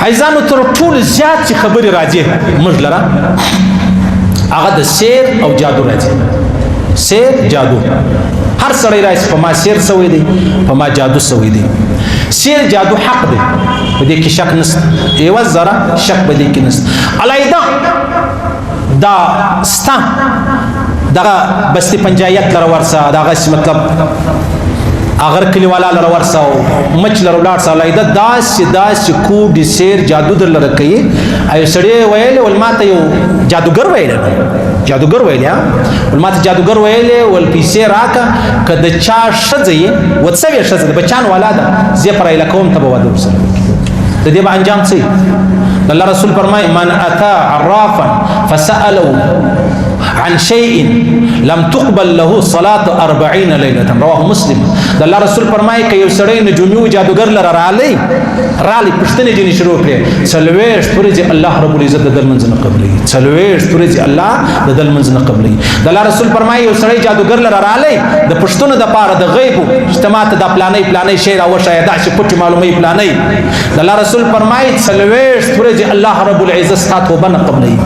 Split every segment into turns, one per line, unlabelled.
فایزانو تر ټول زیات چې خبرې راځي موږ لره هغه د سیر او جادو راځي. سیر جادو هر سړی راځي په ما سیر سوی دی په ما جادو سوی دی. سیر جادو حق دی په دې کې شک نشته یو ذره شک په دې کې نشته. علایدا دا ستا دغه بستی پنجایت لره ورسه دغه مطلب اگر کلیوالا لره ورسه مچ لره ولاړ سه علایدا داسې کوډ سیر جادو در لره کوي. ایو سړی ویل ول ماته یو جادوګر ویل جادوګر ویل ول ماته جادوګر ویل ول پیسې راکا کده چا شځي وڅوي شځي بچان والا ده زه پر الکوم ته بوادو سره د دې به انجام څه. الله رسول فرمای من اتى عرافا فسأله عن شيء لم تقبل له صلاة 40 ليلة رواه مسلم. الله رسول فرمای که یو سړی نجومی جادوګر لره رالی پښتنې جنې شروع کړي څلوېښت ورځې الله رب العزت د دل منځ نه قبلوي. څلوېښت ورځې الله د دل منځ نه قبلوي. الله رسول فرمای یو سړی جادوګر لره رالی د پښتنو د پاره د غیب اجتماعات د پلانې شی راوښایه دا چې پټ معلومي پلانې. الله رسول فرمای څلوېښت ورځې الله رب العزت ستاسو توبه نه قبلوي.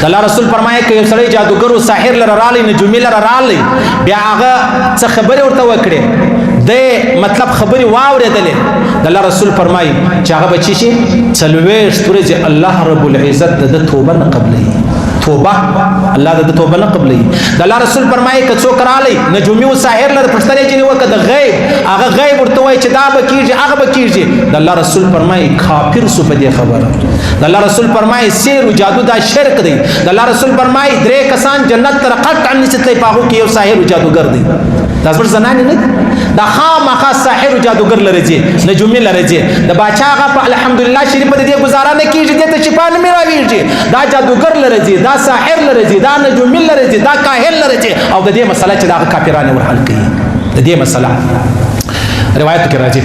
الله رسول فرمایي که یو سړی جادوګر او ساحر لره رالی نجومی لره رالی بیا هغه څه خبرې ورته وکړي د مطلب خبرې واورېدلې الله رسول فرمایي چې هغه بچی شي 40 ورځې الله رب العزت د توبه نه قبلوي. توبه الله د توبه نه قبلوي. الله رسول فرمایي که څوک رالی نجومی او ساحر لره پښتنې جنې وکړه د غیب هغه غیب ورته وایي چې دا به کیږي هغه به کیږي. الله رسول فرمایي کافر سو په دې خبره. الله رسول فرمایي سیر او جادو دا شرک دی. الله رسول فرمایي درې کسان جنت ته قطعا نشته پاغو کې یو ساحر او جادوګر دی. دا څور زنان نه دا خامخا ساحر او جادوګر لري نجومی لري د باچا هغه په الحمدلله شریف په دې گزاره نه کیږي د شفا نه میراویږي. دا جادوګر لري دا ساحر لري دا نجومی لري دا کاهن لري او د دې مسله چې دا کافرانه ورحل کوي. د دې مسله روایت کې راځي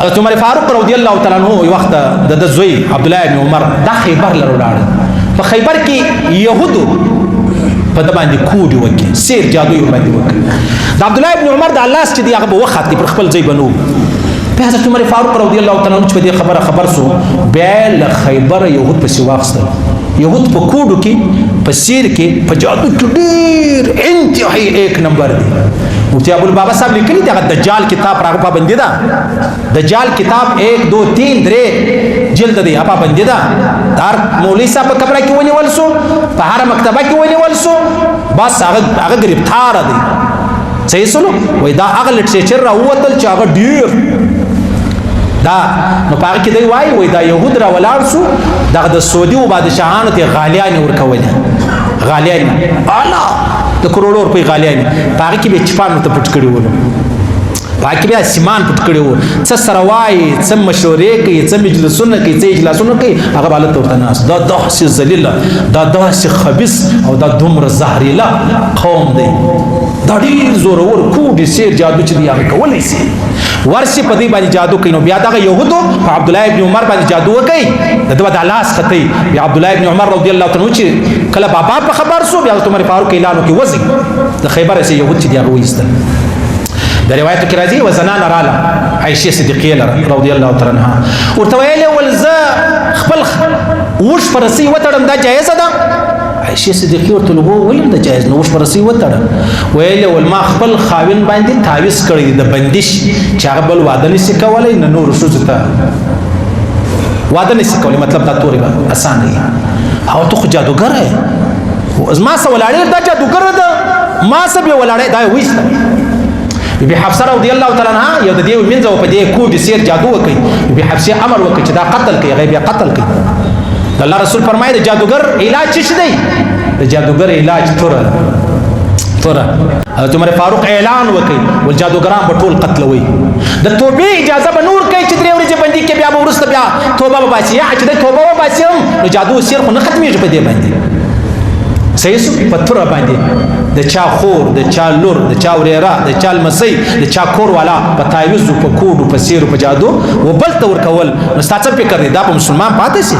حضرت عمر فاروق رضی الله تعالی عنہ یو وخت د زوی عبد الله بن عمر د خیبر لره ولاړ. په خیبر کې يهودو په د باندې کوډي وکي سیر جادو یې باندې وکي. د عبد الله بن عمر د الله چې دی هغه وخت پر خپل ځای بنو. په حضرت عمر فاروق رضی الله تعالی عنہ په دې خبر سو بیا له خیبر يهود په سیواخستل. يهود په کوډو کې په سیر کې په جادو کې ډیر انتهایی 1 نمبر دی. مفتی ابو البابا صاحب لیکلی دی هغه دجال کتاب راغه پابندی ده. دجال کتاب 1 2 3 3 جلد دی هغه پابندی ده. دار مولوی صاحب په کمره کې ونیول سو په هر مکتبه کې ونیول سو بس هغه گرفتار دی. صحیح سلو وای دا هغه لټریچر راوتل چې هغه ډیر دا نو پاره کې دی وای دا يهود را ولاړ سو دغه د سعودي او بادشاہانو ته غالیان ورکول. غالیان اعلی د کروڑو روپۍ غالیان پاره کې به چپانو ته پټ کړي وو. پاره کې به سیمان پټ کړي وو. څه سره وای څه مشورې کوي څه مجلسونه کوي څه اجلاسونه کوي هغه بالته ورته ناس دا داسې ذلیله دا داسې خبيث او دا دومره زهريله قوم دی. دا ډیر زورور کوډي سیر جادو چې دی هغه کولای شي ورسي په دې باندې جادو کوي. نو بیا دا يهودو عبد الله ابن عمر باندې جادو کوي د دوه د لاس خطي بیا عبد الله ابن عمر رضی الله تعالی عنہ چې کله بابا په خبر سو بیا عمر فاروق اعلان وکي وځي د خیبر سي يهود چې دی هغه وېستل. د روایت کې راځي وزنان رااله عائشه صدیقه رضی الله تعالی عنها ورته ویل ولزه خپل وش پرسي وتړم دا جایز ده. عائشه صدیقه ورته لګو ولیم د جایز نو وش پرسي وتړ ویل ول ما خپل خاوین باندې تعویز کړی د بندش چې هغه بل واده نشي کولای نه نور شو ته واده نشي کولای مطلب دا توري آسان دی. او ته خو جادوګر یې ما سره ولاړې دا جادوګر ده ما سره به ولاړې دا وېست. بی حفصه رضی الله تعالی عنها یو د دې منځو په دې کوډ سیر جادو وکي. بی حفصه امر وکي چې دا قتل کوي غیب قتل کوي. الله رسول فرمایي د جادوګر علاج څه دی؟ د جادوګر علاج توره. حضرت عمر فاروق اعلان وکي ول جادوګران په ټول قتل وي. د توبې اجازه به نور کوي چې درې ورځې باندې کې بیا ورسته بیا توبه وباسي یا چې د توبه وباسي نو جادو سیر خو نه ختميږي په دې باندې. صحیح سو پتور باندې د چا خور د چا لور د چا وريرا د چا مسي د چا کور والا په تعویذ په کوډ په سیر په جادو و بل تور کول نو ستاسو فکر دی دا په مسلمان پاتې شي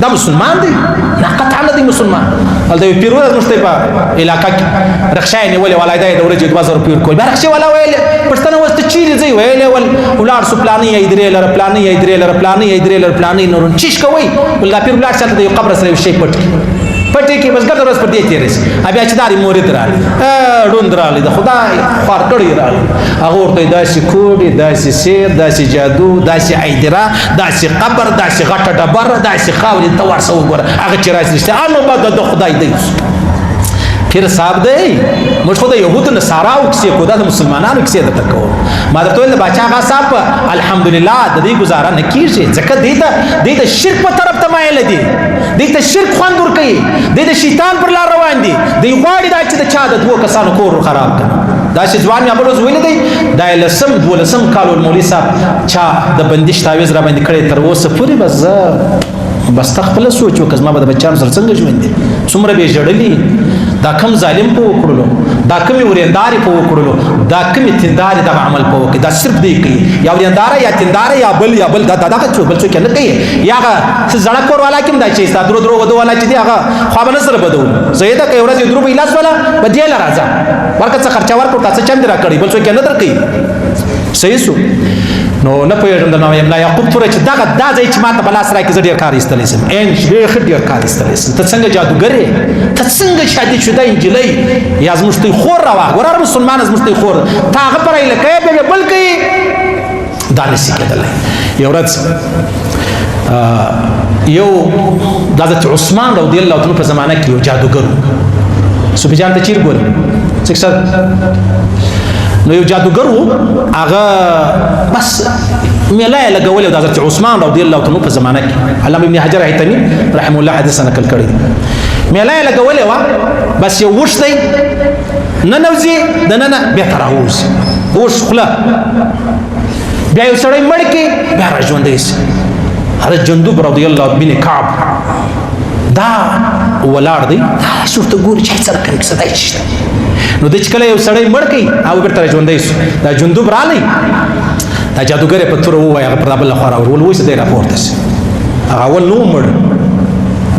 دا مسلمان دی نه قطعا نه دی مسلمان هلته یو پیر ورځ موږ ته په علاقه کې رخصه یې نیولې والا دی د ورځې 2000 روپۍ ورکول بیا رخصه والا ویل پښتنه اوس ته چیرې ځئ ویلې ول ولاړ سو پلانې یې درې لره پلانې یې درې لره پلانې یې درې لره پلانې نورون چیش کوئ ول دا پیر ولاړ چې هلته د یو قبر سره یو شی پټ پټې کې بس ګرده ورځ پر دې تېرې شي بیا چې داري مورید راغلی ړوند راغلی د خدای خوار کړی راغلی هغه ورته داسې کوډې داسې سیر داسې جادو داسې عیدره داسې قبر داسې غټه ډبره داسې خاورې ته ورسه وګوره هغه چې راشي رښتیا نو بعد د خدای دی پیر صاحب دی موږ خو د یهودو نصاراو کیسې کوو دا د مسلمانانو کیسې درته کوو ما درته ویل د باچا آغا صاحب الحمدلله د دې ګزاره نه کېږي ځکه دوی د شرک په طرف ته مایله دي دوی ته شرک خوند ورکوي دوی د شیطان پر لار روان دي دوی غواړي دا چې د چا د 2 کسانو کور خراب کړي داسې ځوان مې بل ورځ ویلی دی دا یې 10 کال مولوي صاحب چا د بندش تعویض را باندې کړی تر اوسه پورې بس زه بس ته خپله سوچ وکړه زما به د بچیانو سره څنګه ژوند دی څومره به یې ژړلي دا کم ظالم په وکړلو دا کمې ورېندارې په وکړلو دا کمې تندارې دغه عمل په وکړي دا صرف دی کوي یا ورېنداره یا تنداره یا بل دا دغه څوک بل څوک نه کوي یا هغه زړه کور والا کې هم دا چې ستا درو ودو والا چې دی هغه خوا به نه سره بدول زه یې ده که یو ورځ یو درو به ایلاس والا به دې له راځه ورکه څه خرچه ورکړو تا څه چند را کړي بل څوک یې نه در کوي صحیح شو نو نه پوهېږم د نام ملا یعقوب توره چې دا ځای چې ما ته به لاس راکړي زه ډېر کار ایستلی شم بیخي ډېر کار ایستلی شم ته څنګه جادوګر یې ته څنګه شادي شده نجلۍ یا زموږ ته خور راوه ګوره هر مسلمانه زموږ ته خور ته هغه پر ایله کوې بیا بل کوي دا نشي کېدلی یو ورځ یو د حضرت عثمان رضی الله عنه په زمانه کې یو جادوګر و صوفي جان ته چیر ګورې نو یو جادوګر و هغه بس میله یې لګولې د حضرت عثمان رضی الله عنه په زمانه کې علامه ابن حجر هیتمي رحمه الله حدیث نقل کړی میله یې لګولې وه بس یو وش دی ننوځي دننه بیا ته راووځي وش خوله بیا یو سړی مړ کړي بیا را ژوندی شي حضرت جندب رضی الله بن کعب دا ولاړ دی داسې ورته ګوري چې هېڅ سره کوي کیسه دی چې نو د چې کله یو سړی مړ کړي هغه بېرته راژوندی شو دا جندب راغلی دا جادوګر یې په توره ووایي هغه پر دا بله خوا راوړ ولوایي چې دی راپورته شي هغه اول نه و مړ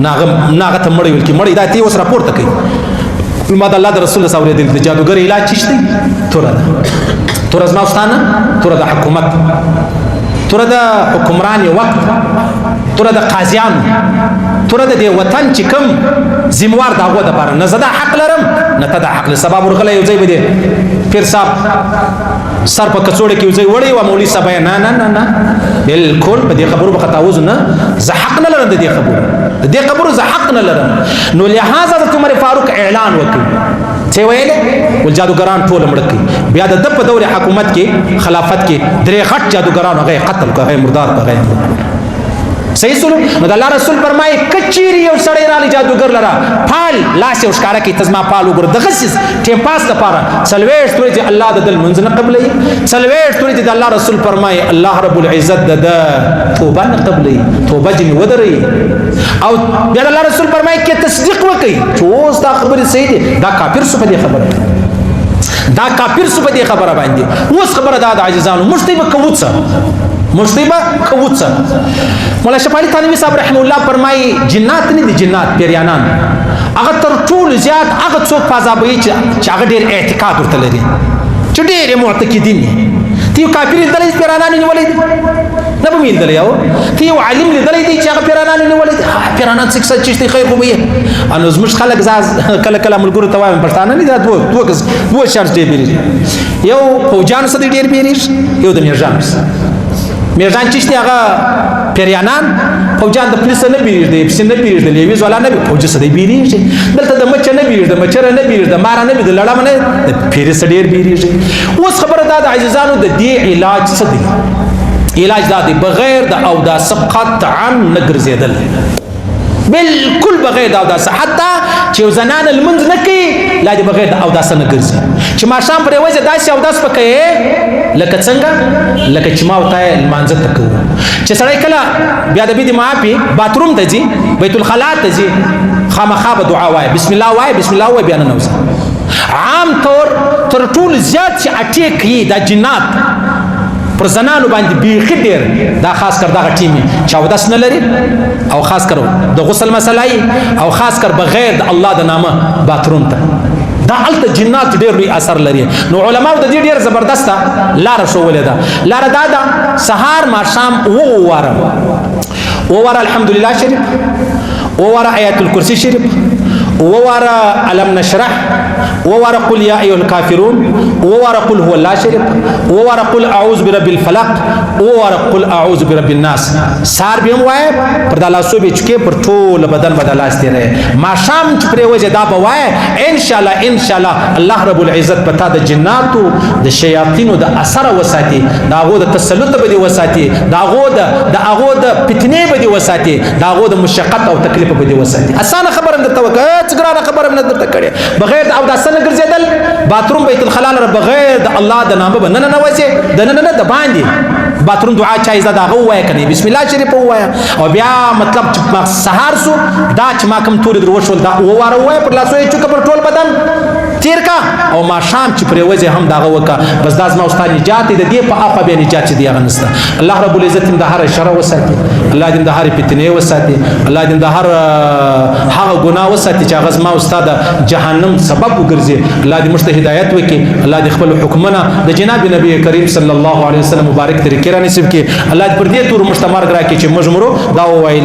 نه هغه ته مړی ویل کېږي مړی دا ته یې اوس راپورته کوي ما د الله د رسول سره اورېدلي د جادوګر علاج څه دی توره ده توره زما او ستا نه توره د حکومت توره د حکمران وقت توره د قاضیانو توره د دې وطن چې کوم ذموار د هغو دپاره نه زه دا حق لرم نه ته دا حق لري سبا ورغلی یو ځای به دی پیر صاحب سر په کڅوړه کې یو ځای وړی وه مولوي صاحب یې نه بلکل په دې خبرو به خطاوزو نه زه حق نه لرم د دې خبرو د دې خبرو زه حق نه لرم نو لهذا د عمر فاروق اعلان وکړي څه ویلې ول جادوګران ټول مړ کړي بیا د په دور حکومت کې خلافت کې درې غټ جادوګران هغه قتل کړه هغه مردار کړه صحیح سلو نو د الله رسول فرمایي کچيري یو سړی رالی جادوګر لرا پال لاس یو ښکارا کې تزما پال وګور دغه سیس ټیم پاس لپاره سلويش توري چې الله د دل منځ نه قبلې سلويش توري چې د الله رسول فرمایي الله رب العزت د توبه نه قبلې توبه جن ودري او بیا الله رسول فرمایي کې تصدیق وکړي چې اوس دا خبره صحیح ده دا کافر څه په دې خبره دا کافر څه په دې خبره باندې اوس خبره دا د عاجزانو مشتبه کوڅه مشتبه کوڅه مولا شفاعي تنوي صاحب رحم الله فرمایي جنات نه دي جنات پیریانان هغه تر ټول زیات هغه څوک فازابوي چې هغه ډېر اعتقاد ورته لري چې ډېر معتقدین دي یو کافر دلې پیرانان نیولې نه به مين دلې یو تی یو عالم دلې دي چې هغه پیرانان نیولې پیرانان څه چې خیر خو به انو زموږ خلک کله کله ملګرو ته وایم پښتانه نه دا دوه شرط دی بیري یو فوجان سره ډېر بیري یو د میرجان میرجان چې هغه پیریانان فوجان د پولیس نه بیریږي د پسې نه بیریږي د لیویز والا نه فوج سره بیریږي دلته د مچ نه بیریږي د مچره نه بیریږي د مار نه بیریږي د لړم نه د پیری سره ډېر بیریږي اوس خبره دا د عزیزانو د دې علاج څه دی علاج دا دی بغیر د اوداس قطعا نه ګرځېدل بالکل بغیر د اوداس حتی چې زنان المنځ نه کوي لا دې بغیر د اوداس نه ګرځي چې ماښام پرې وځي داسې اوداس پکې لکه څنګه لکه چې ما وتای لمانځه ته کوو چې سړی کله بیا د بيدي معافي باتروم ته ځي بیت الخلا ته ځي خامخا به دعا وایي بسم الله وایي بسم الله وایي بیا نه نوځي عام طور تر ټول زیات چې اټیک یې د جنات پر زنانو باندې بیخي ډېر دا خاص کر دغه ټیمې چې اودس نه لري او خاص کر د غسل مسله او خاص کر بغیر د الله د نامه باتروم ته دا الته جنات ډېر لوی اثر لري. نو علماو د دې ډېر زبردسته لاره ښوولې ده. لاره دا ده سهار ماښام وواره الحمدلله شریف، وواره آیات الکرسی شریف، وواره علم نشرح، وواره قل یا ایها الکافرون، وواره قل هو الله شریف، وواره قل اعوذ برب الفلق، وواره قل اعوذ برب الناس. سار به وای پر د لاسو به چکه پر ټول بدن بدلاس تیرې ما شام چې پرې وځه دا به وای ان شاء الله الله رب العزت پتا د جناتو د شیاطینو د اثر وساتي، داغو د تسلط به دی وساتي، داغو د فتنې به دی وساتي، داغو د مشقت او تکلیف به دی وساتي. اسانه خبره ده توکل څنګه خبره نه درته کړي بغیر د اوداس نه ګرځیدل باتروم بیت الخلا لره بغیر د الله د نامه به نه وځي د نه د باندې باتروم دعا چای زده هغه وای کني بسم الله شریف وای او بیا مطلب چې سهار سو دا چې ما کوم تور دروښول دا واره وای پر لاسو یې چوک پر ټول بدن تیر کا او ما شام چې پرې وځي هم داغه وکا بس داس ما استاد نجات دې دی په اخو به نجات دی هغه نسته. الله رب العزت دې د هر شر وساتي، الله دې د هر فتنې وساتي، الله دې د هر هغه ګناه وساتي چې هغه ما استاد جهنم سبب وګرځي. الله دې مشته هدایت وکي، الله دې خپل حکمونه د جناب نبی کریم صلی الله علیه وسلم مبارک طریقې را نصیب کړي. الله دې پر دې تور مشتمر راکړي چې مجمرو دا وایي